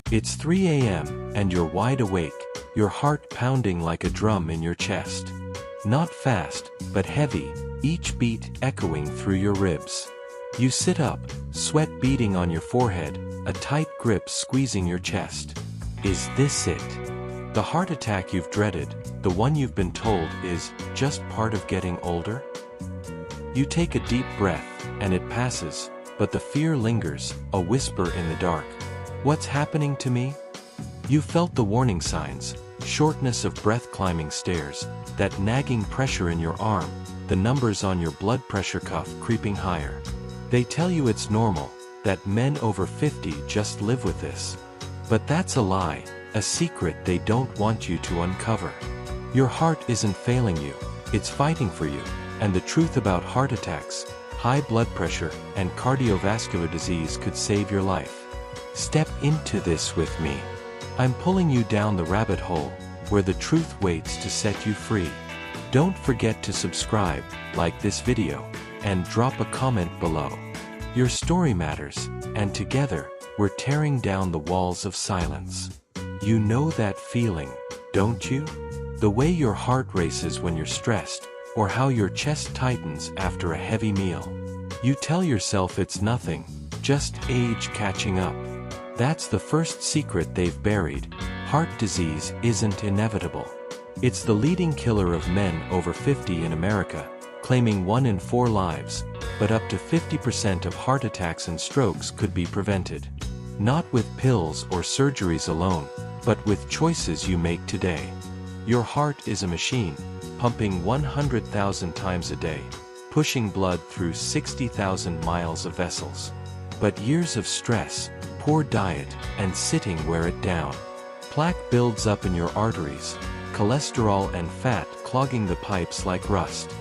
It's 3 a.m. and you're wide awake, your heart pounding like a drum in your chest. Not fast, but heavy, each beat echoing through your ribs. You sit up, sweat beading on your forehead, a tight grip squeezing your chest. Is this it? The heart attack you've dreaded, the one you've been told is just part of getting older? You take a deep breath, and it passes, but the fear lingers, a whisper in the dark. What's happening to me? You felt the warning signs, shortness of breath, climbing stairs, that nagging pressure in your arm, the numbers on your blood pressure cuff creeping higher. They tell you it's normal, that men over 50 just live with this. But that's a lie, a secret they don't want you to uncover. Your heart isn't failing you, it's fighting for you, and the truth about heart attacks, high blood pressure, and cardiovascular disease could save your life. Step into this with me. I'm pulling you down the rabbit hole, where the truth waits to set you free. Don't forget to subscribe, like this video, and drop a comment below. Your story matters, and together, we're tearing down the walls of silence. You know that feeling, don't you? The way your heart races when you're stressed, or how your chest tightens after a heavy meal. You tell yourself it's nothing, just age catching up. That's the first secret they've buried. Heart disease isn't inevitable. It's the leading killer of men over 50 in America, claiming 1 in 4 lives, but up to 50% of heart attacks and strokes could be prevented. Not with pills or surgeries alone, but with choices you make today. Your heart is a machine, pumping 100,000 times a day, pushing blood through 60,000 miles of vessels. But years of stress, poor diet, and sitting wear it down. Plaque builds up in your arteries, cholesterol and fat clogging the pipes like rust.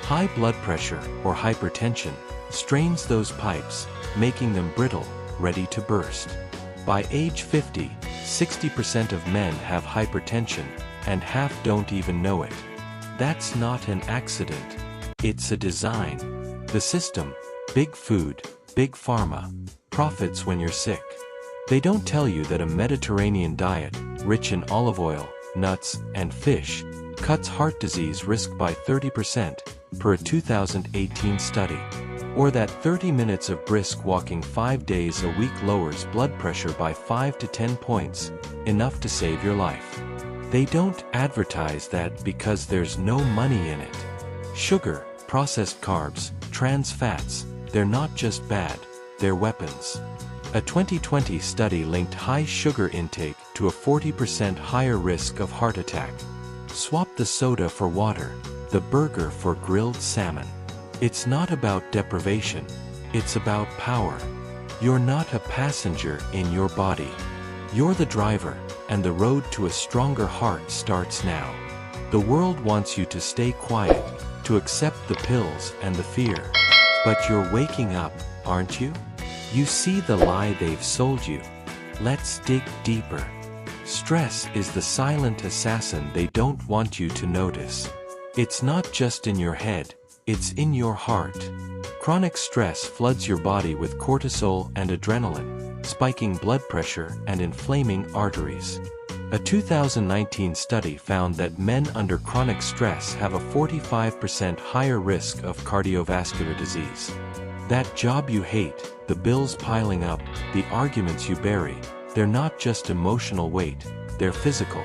High blood pressure, or hypertension, strains those pipes, making them brittle, ready to burst. By age 50, 60% of men have hypertension, and half don't even know it. That's not an accident. It's a design. The system, big food, big pharma, profits when you're sick. They don't tell you that a Mediterranean diet, rich in olive oil, nuts, and fish, cuts heart disease risk by 30%, per a 2018 study. Or that 30 minutes of brisk walking 5 days a week lowers blood pressure by 5 to 10 points, enough to save your life. They don't advertise that because there's no money in it. Sugar, processed carbs, trans fats, they're not just bad, they're weapons. A 2020 study linked high sugar intake to a 40% higher risk of heart attack. Swap the soda for water, the burger for grilled salmon. It's not about deprivation, it's about power. You're not a passenger in your body. You're the driver, and the road to a stronger heart starts now. The world wants you to stay quiet, to accept the pills and the fear. But you're waking up, aren't you? You see the lie they've sold you. Let's dig deeper. Stress is the silent assassin they don't want you to notice. It's not just in your head, it's in your heart. Chronic stress floods your body with cortisol and adrenaline, spiking blood pressure and inflaming arteries. A 2019 study found that men under chronic stress have a 45% higher risk of cardiovascular disease. That job you hate, the bills piling up, the arguments you bury, they're not just emotional weight, they're physical.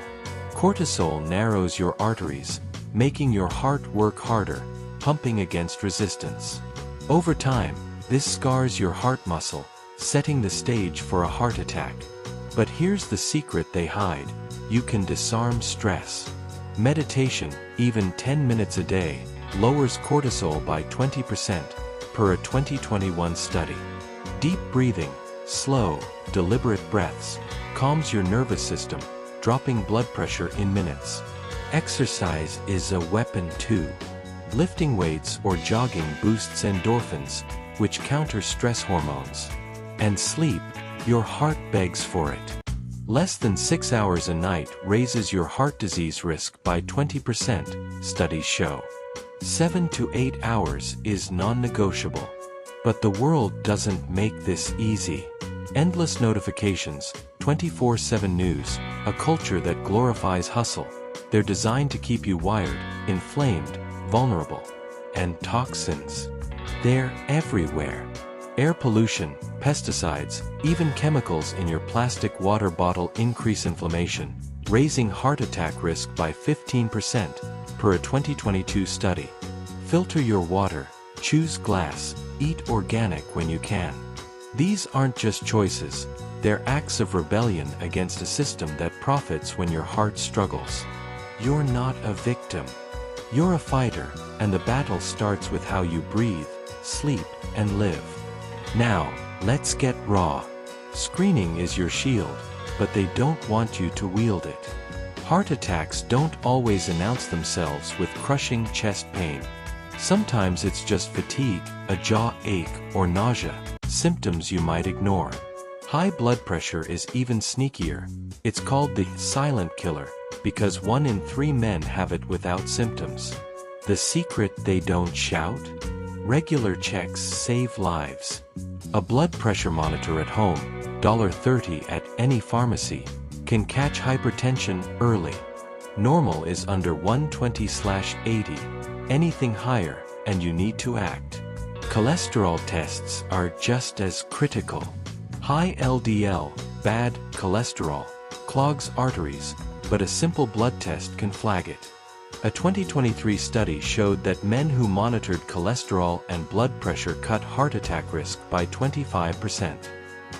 Cortisol narrows your arteries, making your heart work harder, pumping against resistance. Over time, this scars your heart muscle, setting the stage for a heart attack. But here's the secret they hide: you can disarm stress. Meditation, even 10 minutes a day, lowers cortisol by 20%, per a 2021 study. Deep breathing, slow, deliberate breaths, calms your nervous system, dropping blood pressure in minutes. Exercise is a weapon too. Lifting weights or jogging boosts endorphins, which counter stress hormones. And sleep, your heart begs for it. Less than 6 hours a night raises your heart disease risk by 20%, studies show. 7 to 8 hours is non-negotiable. But the world doesn't make this easy. Endless notifications, 24/7 news, a culture that glorifies hustle. They're designed to keep you wired, inflamed, vulnerable. And toxins. They're everywhere. Air pollution, pesticides, even chemicals in your plastic water bottle increase inflammation, raising heart attack risk by 15%, per a 2022 study. Filter your water, choose glass, eat organic when you can. These aren't just choices, they're acts of rebellion against a system that profits when your heart struggles. You're not a victim. You're a fighter, and the battle starts with how you breathe, sleep, and live. Now, let's get raw. Screening is your shield, but they don't want you to wield it. Heart attacks don't always announce themselves with crushing chest pain. Sometimes it's just fatigue, a jaw ache, or nausea, symptoms you might ignore. High blood pressure is even sneakier. It's called the silent killer, because 1 in 3 men have it without symptoms. The secret they don't shout? Regular checks save lives. A blood pressure monitor at home, $30 at any pharmacy, can catch hypertension early. Normal is under 120/80. Anything higher, and you need to act. Cholesterol tests are just as critical. High LDL, bad cholesterol, clogs arteries, but a simple blood test can flag it. A 2023 study showed that men who monitored cholesterol and blood pressure cut heart attack risk by 25%.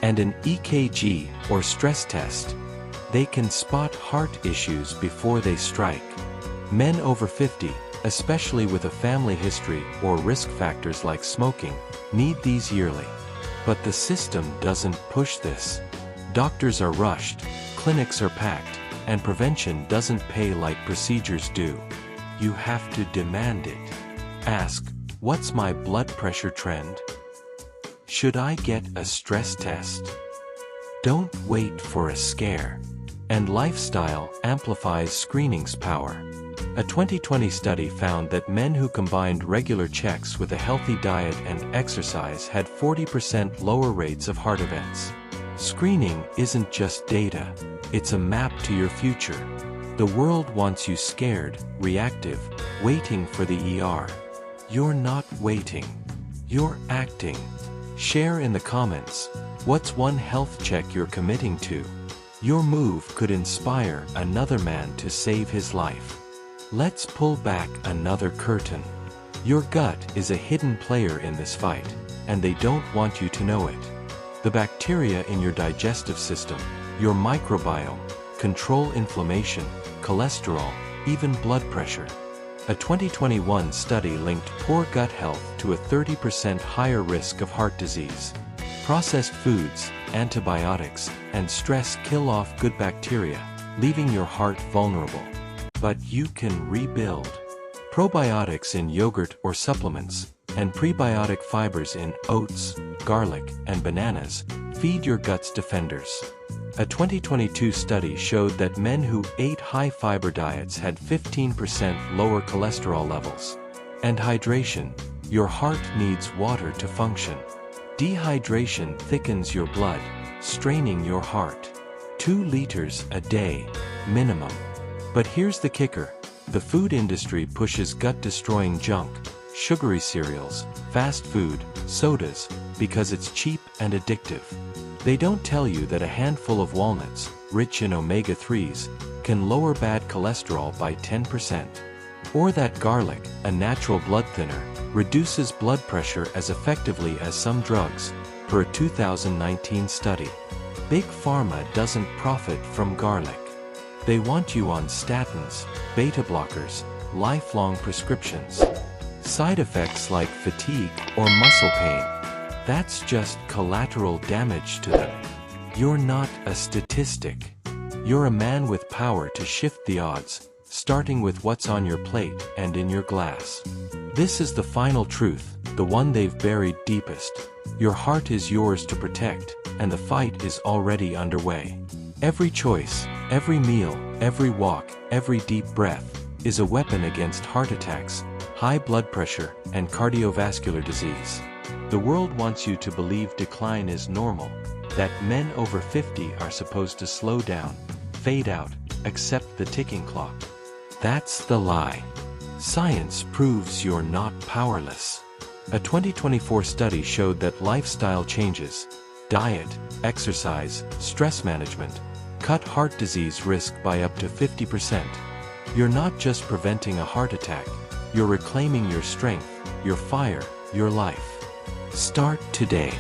And an EKG, or stress test, they can spot heart issues before they strike. Men over 50, especially with a family history or risk factors like smoking, need these yearly. But the system doesn't push this. Doctors are rushed, clinics are packed, and prevention doesn't pay like procedures do. You have to demand it. Ask, what's my blood pressure trend? Should I get a stress test? Don't wait for a scare. And lifestyle amplifies screening's power. A 2020 study found that men who combined regular checks with a healthy diet and exercise had 40% lower rates of heart events. Screening isn't just data, it's a map to your future. The world wants you scared, reactive, waiting for the ER. You're not waiting. You're acting. Share in the comments, what's one health check you're committing to? Your move could inspire another man to save his life. Let's pull back another curtain. Your gut is a hidden player in this fight, and they don't want you to know it. The bacteria in your digestive system, your microbiome, control inflammation, cholesterol, even blood pressure. A 2021 study linked poor gut health to a 30% higher risk of heart disease. Processed foods, antibiotics, and stress kill off good bacteria, leaving your heart vulnerable. But you can rebuild. Probiotics in yogurt or supplements, and prebiotic fibers in oats, garlic, and bananas, feed your gut's defenders. A 2022 study showed that men who ate high-fiber diets had 15% lower cholesterol levels. And hydration. Your heart needs water to function. Dehydration thickens your blood, straining your heart. 2 liters a day, minimum. But here's the kicker. The food industry pushes gut-destroying junk, sugary cereals, fast food, sodas, because it's cheap and addictive. They don't tell you that a handful of walnuts, rich in omega-3s, can lower bad cholesterol by 10%. Or that garlic, a natural blood thinner, reduces blood pressure as effectively as some drugs, per a 2019 study. Big Pharma doesn't profit from garlic. They want you on statins, beta blockers, lifelong prescriptions. Side effects like fatigue or muscle pain. That's just collateral damage to them. You're not a statistic. You're a man with power to shift the odds, starting with what's on your plate and in your glass. This is the final truth, the one they've buried deepest. Your heart is yours to protect, and the fight is already underway. Every choice, every meal, every walk, every deep breath, is a weapon against heart attacks, high blood pressure, and cardiovascular disease. The world wants you to believe decline is normal, that men over 50 are supposed to slow down, fade out, accept the ticking clock. That's the lie. Science proves you're not powerless. A 2024 study showed that lifestyle changes, diet, exercise, stress management, cut heart disease risk by up to 50%. You're not just preventing a heart attack, you're reclaiming your strength, your fire, your life. Start today.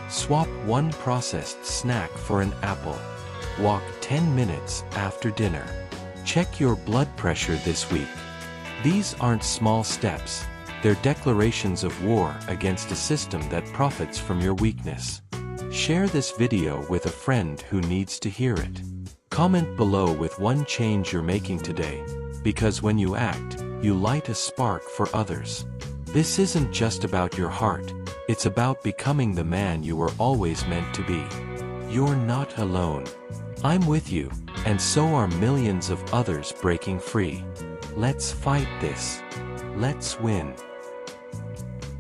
Swap one processed snack for an apple. Walk 10 minutes after dinner. Check your blood pressure this week. These aren't small steps, they're declarations of war against a system that profits from your weakness. Share this video with a friend who needs to hear it. Comment below with one change you're making today, because when you act, you light a spark for others. This isn't just about your heart, it's about becoming the man you were always meant to be. You're not alone. I'm with you, and so are millions of others breaking free. Let's fight this. Let's win.